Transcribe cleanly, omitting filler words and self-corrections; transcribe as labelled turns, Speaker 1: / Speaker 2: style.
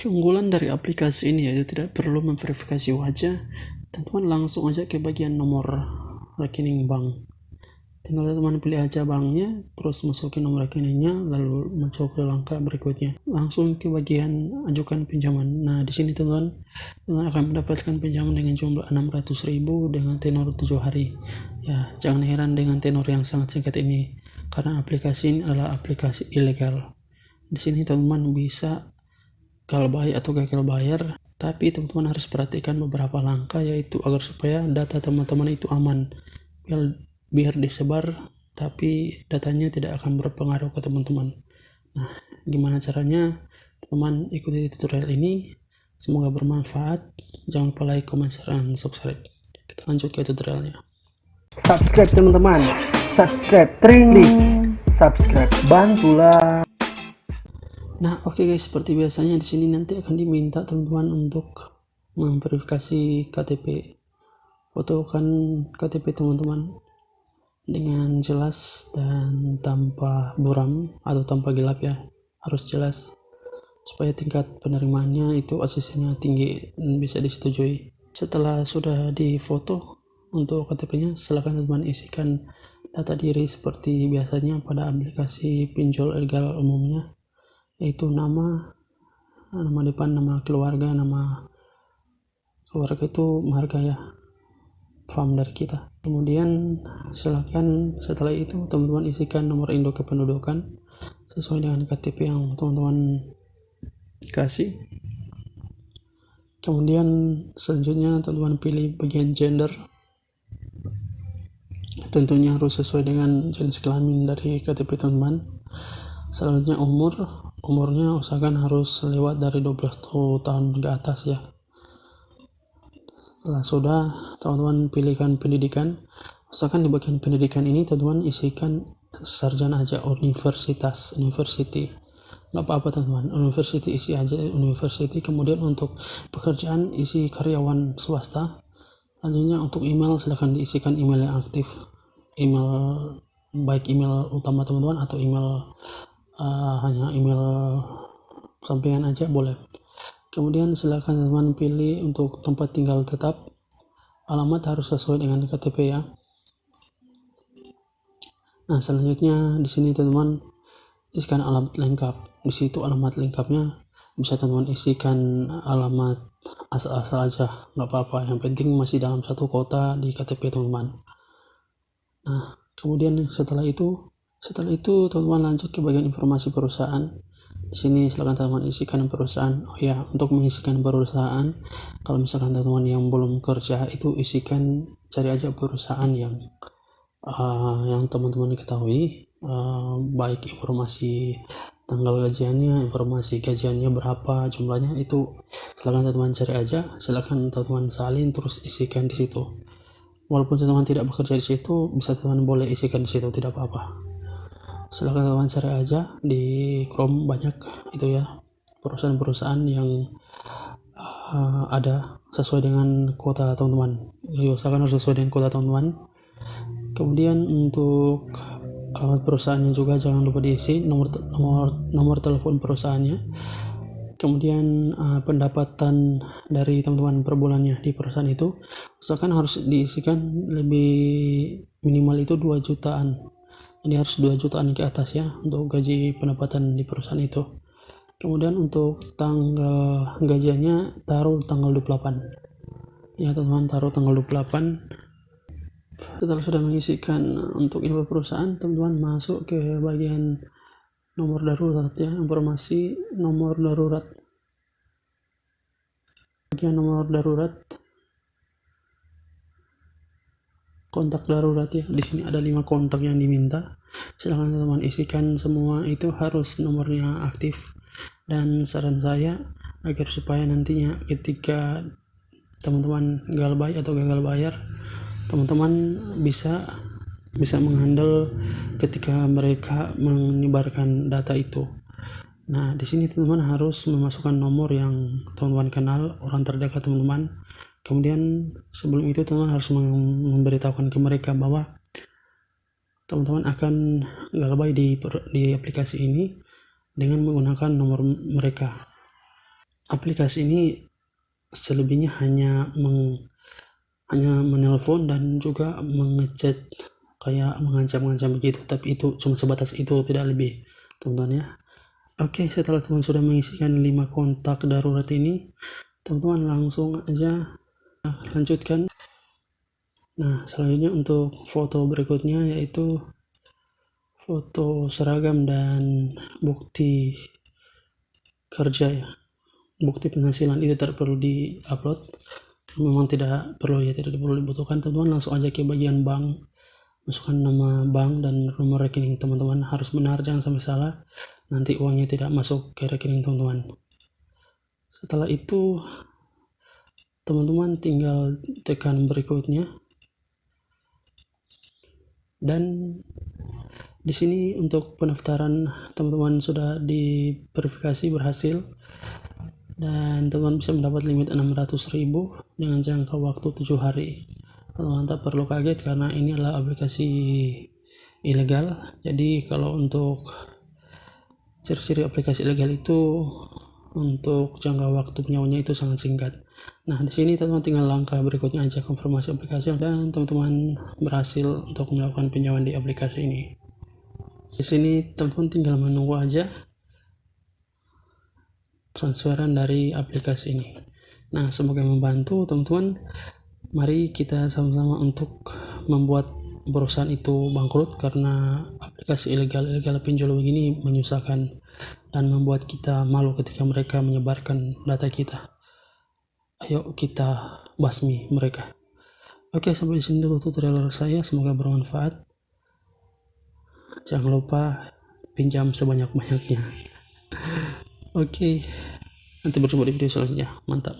Speaker 1: Keunggulan dari aplikasi ini yaitu tidak perlu memverifikasi wajah. Teman-teman langsung aja ke bagian nomor rekening bank. Tinggal teman pilih aja banknya, terus masukin nomor rekeningnya, lalu masuk ke langkah berikutnya. Langsung ke bagian ajukan pinjaman. Nah, di sini teman akan mendapatkan pinjaman dengan jumlah 600.000 dengan tenor 7 hari. Ya, jangan heran dengan tenor yang sangat singkat ini, karena aplikasi ini adalah aplikasi ilegal. Di sini teman-teman bisa gagal bayar, tapi teman-teman harus perhatikan beberapa langkah, yaitu agar supaya data teman-teman itu aman, biar disebar tapi datanya tidak akan berpengaruh ke teman-teman. Nah, gimana caranya? Teman ikuti tutorial ini, semoga bermanfaat. Jangan lupa like, comment, share, dan subscribe. Kita lanjut ke tutorialnya.
Speaker 2: Subscribe teman-teman, subscribe, klik subscribe, bantulah.
Speaker 1: Nah, oke guys, seperti biasanya di sini nanti akan diminta teman-teman untuk memverifikasi KTP. Fotokan KTP teman-teman dengan jelas dan tanpa buram atau tanpa gelap ya, harus jelas supaya tingkat penerimaannya itu ACC-nya tinggi dan bisa disetujui. Setelah sudah difoto untuk KTP-nya, silakan teman-teman isikan data diri seperti biasanya pada aplikasi pinjol ilegal umumnya, yaitu nama depan, nama keluarga itu marga ya, farm dari kita. Kemudian silakan setelah itu teman-teman isikan nomor induk kependudukan sesuai dengan KTP yang teman-teman kasih. Kemudian selanjutnya teman-teman pilih bagian gender, tentunya harus sesuai dengan jenis kelamin dari KTP teman-teman. Selanjutnya umurnya usahakan harus lewat dari 12 tahun ke atas ya. Setelah sudah, teman-teman pilihkan pendidikan. Usahakan di bagian pendidikan ini teman-teman isikan sarjana aja, university. Nggak apa-apa teman-teman, university isi aja university. Kemudian untuk pekerjaan isi karyawan swasta. Selanjutnya untuk email silahkan diisikan email yang aktif, baik email utama teman-teman atau hanya email sampingan aja boleh. Kemudian silakan teman-teman pilih untuk tempat tinggal tetap, alamat harus sesuai dengan KTP ya. Nah, selanjutnya di sini teman-teman isikan alamat lengkap. Di situ alamat lengkapnya bisa teman-teman isikan alamat asal-asal aja, nggak apa-apa. Yang penting masih dalam satu kota di KTP teman-teman. Nah, kemudian setelah itu teman-teman lanjut ke bagian informasi perusahaan. Di sini silakan teman-teman isikan perusahaan. Oh ya, untuk mengisikan perusahaan, kalau misalkan teman-teman yang belum kerja itu cari aja perusahaan yang teman-teman ketahui, baik informasi tanggal gajiannya, informasi gajiannya berapa, jumlahnya itu silakan teman-teman cari aja. Silakan teman-teman salin terus isikan di situ. Walaupun teman-teman tidak bekerja di situ, bisa teman-teman boleh isikan di situ, tidak apa-apa. Silakan teman-teman cari aja di Chrome, banyak itu ya perusahaan-perusahaan yang ada sesuai dengan kota teman-teman. Usahakan harus sesuai dengan kota teman-teman. Kemudian untuk alamat perusahaannya juga jangan lupa diisi, nomor telepon perusahaannya. Kemudian pendapatan dari teman-teman per bulannya di perusahaan itu usahakan harus diisikan lebih minimal itu 2 jutaan. Jadi harus 2 jutaan ke atas ya untuk gaji pendapatan di perusahaan itu. Kemudian untuk tanggal gajiannya taruh tanggal 28. Ya teman-teman, taruh tanggal 28. Setelah sudah mengisikan untuk info perusahaan, teman-teman masuk ke bagian nomor darurat ya, informasi nomor darurat. Bagian nomor darurat, kontak darurat ya. Di sini ada 5 kontak yang diminta. Silahkan teman-teman isikan semua, itu harus nomornya aktif. Dan saran saya agar supaya nantinya ketika teman-teman gagal bayar, teman-teman bisa menghandle ketika mereka menyebarkan data itu. Nah, di sini teman-teman harus memasukkan nomor yang teman-teman kenal, orang terdekat teman-teman. Kemudian sebelum itu teman-teman harus memberitahukan ke mereka bahwa teman-teman akan gagal di aplikasi ini dengan menggunakan nomor mereka. aplikasi ini selebihnya hanya menelpon dan juga mengechat, kayak mengancam-ngancam begitu, tapi itu cuma sebatas itu, tidak lebih, teman-teman ya. Oke, setelah teman sudah mengisikan 5 kontak darurat ini, teman-teman langsung aja lanjutkan. Nah, selanjutnya untuk foto berikutnya yaitu foto seragam dan bukti kerja ya, bukti penghasilan. Itu tidak perlu di-upload, memang tidak perlu dibutuhkan. Teman-teman langsung aja ke bagian bank, masukkan nama bank dan nomor rekening teman-teman, harus benar, jangan sampai salah, nanti uangnya tidak masuk ke rekening teman-teman. Setelah itu teman-teman tinggal tekan berikutnya, dan di sini untuk pendaftaran teman-teman sudah diverifikasi berhasil, dan teman-teman bisa mendapat limit 600.000 dengan jangka waktu 7 hari. Teman-teman tak perlu kaget karena ini adalah aplikasi ilegal. Jadi kalau untuk ciri-ciri aplikasi ilegal itu, untuk jangka waktu penyawanya itu sangat singkat. Nah, di sini teman-teman tinggal langkah berikutnya aja, konfirmasi aplikasi, dan teman-teman berhasil untuk melakukan penyewaan di aplikasi ini. Di sini teman-teman tinggal menunggu aja transferan dari aplikasi ini. Nah, semoga membantu teman-teman. Mari kita sama-sama untuk membuat perusahaan itu bangkrut, karena aplikasi ilegal pinjol begini menyusahkan dan membuat kita malu ketika mereka menyebarkan data kita. Ayo kita basmi mereka. Oke, sampai di sini dulu tutorial saya, semoga bermanfaat. Jangan lupa pinjam sebanyak-banyaknya. Oke, nanti berjumpa di video selanjutnya. Mantap.